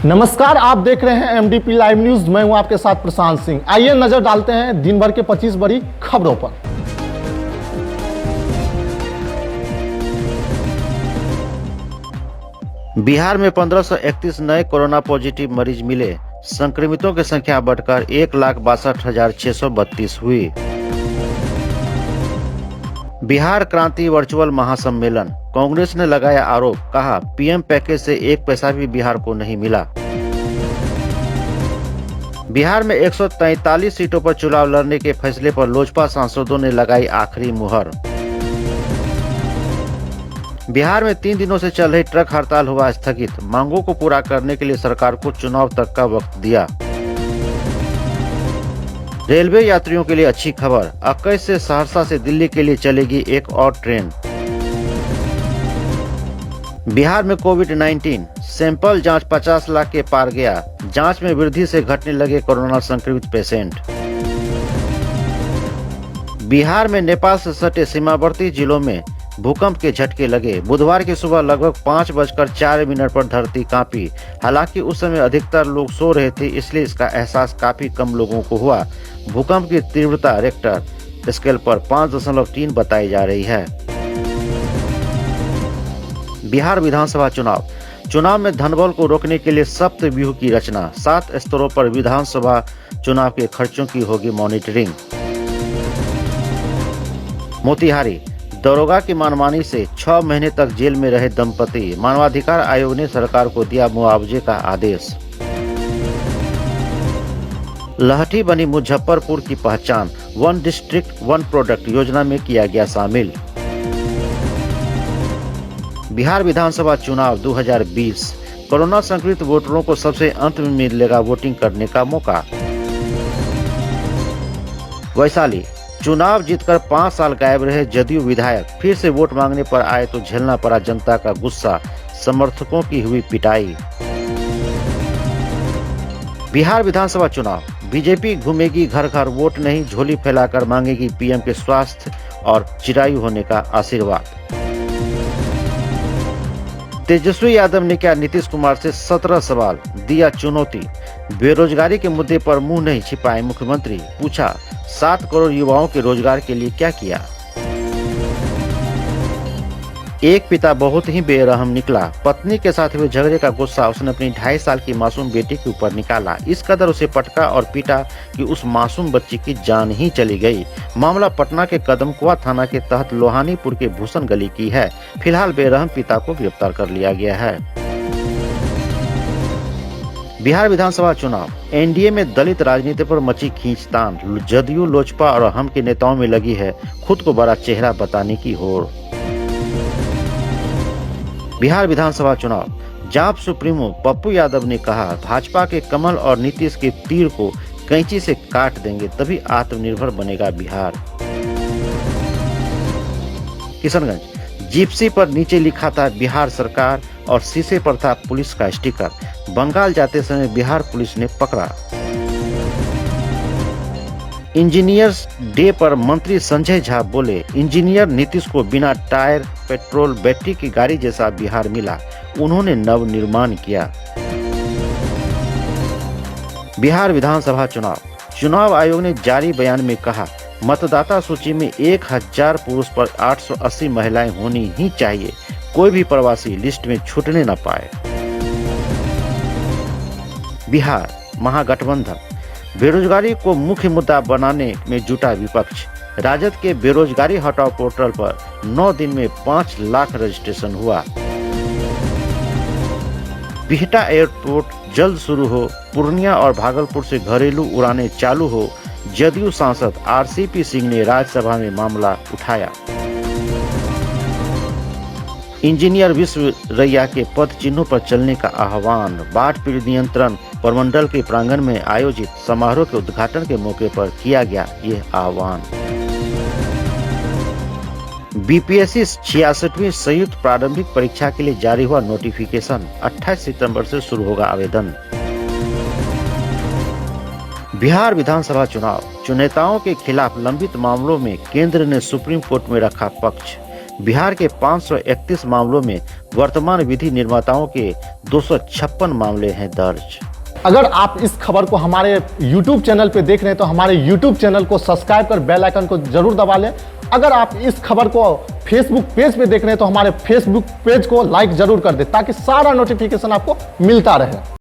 नमस्कार, आप देख रहे हैं एमडीपी लाइव न्यूज। मैं हूं आपके साथ प्रशांत सिंह। आइए नजर डालते हैं दिन भर के 25 बड़ी खबरों पर। बिहार में 1531 नए कोरोना पॉजिटिव मरीज मिले। संक्रमितों की संख्या बढ़कर 1,62,632 हुई। बिहार क्रांति वर्चुअल महासम्मेलन, कांग्रेस ने लगाया आरोप, कहा पीएम पैकेज से एक पैसा भी बिहार को नहीं मिला। बिहार में 143 सीटों पर चुनाव लड़ने के फैसले पर लोजपा सांसदों ने लगाई आखिरी मुहर। बिहार में 3 दिनों से चल रही ट्रक हड़ताल हुआ स्थगित। मांगों को पूरा करने के लिए सरकार को चुनाव तक का वक्त दिया। रेलवे यात्रियों के लिए अच्छी खबर, 21 से सहरसा से दिल्ली के लिए चलेगी एक और ट्रेन। बिहार में कोविड-19 सैंपल जांच 50 लाख के पार गया। जांच में वृद्धि से घटने लगे कोरोना संक्रमित पेशेंट। बिहार में नेपाल से सटे सीमावर्ती जिलों में भूकंप के झटके लगे। बुधवार की सुबह लगभग 5:04 पर धरती कांपी। हालांकि उस समय अधिकतर लोग सो रहे थे, इसलिए इसका एहसास काफी कम लोगों को हुआ। भूकंप की तीव्रता रिक्टर स्केल पर 5.3 बताई जा रही है। बिहार विधानसभा चुनाव में धनबल को रोकने के लिए सप्तव्यूह की रचना। 7 स्तरों पर विधानसभा चुनाव के खर्चों की होगी मॉनिटरिंग। मोतिहारी, दरोगा की मनमानी से 6 महीने तक जेल में रहे दंपति। मानवाधिकार आयोग ने सरकार को दिया मुआवजे का आदेश। लहठी बनी मुजफ्फरपुर की पहचान, 1 डिस्ट्रिक्ट 1 प्रोडक्ट योजना में किया गया शामिल। बिहार विधानसभा चुनाव 2020, कोरोना संक्रमित वोटरों को सबसे अंत में मिलेगा वोटिंग करने का मौका। वैशाली, चुनाव जीतकर 5 साल गायब रहे जदयू विधायक फिर से वोट मांगने पर आए तो झेलना पड़ा जनता का गुस्सा। समर्थकों की हुई पिटाई। बिहार विधानसभा चुनाव, बीजेपी घूमेगी घर घर, वोट नहीं झोली फैलाकर मांगेगी पीएम के स्वास्थ्य और चिरायु होने का आशीर्वाद। तेजस्वी यादव ने किया नीतीश कुमार से 17 सवाल, दिया चुनौती। बेरोजगारी के मुद्दे पर मुंह नहीं छिपाए मुख्यमंत्री। पूछा 7 करोड़ युवाओं के रोजगार के लिए क्या किया। एक पिता बहुत ही बेरहम निकला। पत्नी के साथ हुए झगड़े का गुस्सा उसने अपनी 2.5 साल की मासूम बेटी के ऊपर निकाला। इस कदर उसे पटका और पीटा कि उस मासूम बच्ची की जान ही चली गई। मामला पटना के कदमकुआ थाना के तहत लोहानीपुर के भूषण गली की है। फिलहाल बेरहम पिता को गिरफ्तार कर लिया गया है। बिहार विधानसभा चुनाव, एनडीए में दलित राजनीति पर मची खींचतान। जदयू, लोजपा और हम के नेताओं में लगी है खुद को बड़ा चेहरा बताने की होड़। बिहार विधानसभा चुनाव, जाप सुप्रीमो पप्पू यादव ने कहा भाजपा के कमल और नीतीश के तीर को कैंची से काट देंगे तभी आत्मनिर्भर बनेगा बिहार। किशनगंज, जिप्सी पर नीचे लिखा था बिहार सरकार और शीशे पर था पुलिस का स्टिकर। बंगाल जाते समय बिहार पुलिस ने पकड़ा। इंजीनियर्स डे पर मंत्री संजय झा बोले इंजीनियर नीतीश को बिना टायर, पेट्रोल, बैटरी की गाड़ी जैसा बिहार मिला। उन्होंने नव निर्माण किया। बिहार विधानसभा चुनाव आयोग ने जारी बयान में कहा मतदाता सूची में 1000 पुरुष पर 880 महिलाएं होनी ही चाहिए। कोई भी प्रवासी लिस्ट में छूटने न पाए। बिहार महागठबंधन, बेरोजगारी को मुख्य मुद्दा बनाने में जुटा विपक्ष। राजद के बेरोजगारी हटाओ पोर्टल पर 9 दिन में 5 लाख रजिस्ट्रेशन हुआ। बिहटा एयरपोर्ट जल्द शुरू हो, पूर्णिया और भागलपुर से घरेलू उड़ानें चालू हो। जदयू सांसद आरसीपी सिंह ने राज्यसभा में मामला उठाया। इंजीनियर विश्वरैया के पद चिन्हों पर चलने का आह्वान। बाढ़ पीड़ित नियंत्रण प्रमंडल के प्रांगण में आयोजित समारोह के उद्घाटन के मौके पर किया गया यह आह्वान। बीपीएससी 66वीं संयुक्त प्रारंभिक परीक्षा के लिए जारी हुआ नोटिफिकेशन। 28 सितंबर से शुरू होगा आवेदन। बिहार विधानसभा चुनाव, नेताओं के खिलाफ लंबित मामलों में केंद्र ने सुप्रीम कोर्ट में रखा पक्ष। बिहार के 531 मामलों में वर्तमान विधि निर्माताओं के 256 मामले हैं दर्ज। अगर आप इस खबर को हमारे YouTube चैनल पे देख रहे हैं तो हमारे YouTube चैनल को सब्सक्राइब कर बेल आइकन को जरूर दबा लें। अगर आप इस खबर को Facebook पेज पे देख रहे हैं तो हमारे Facebook पेज को लाइक जरूर कर दें ताकि सारा नोटिफिकेशन आपको मिलता रहे।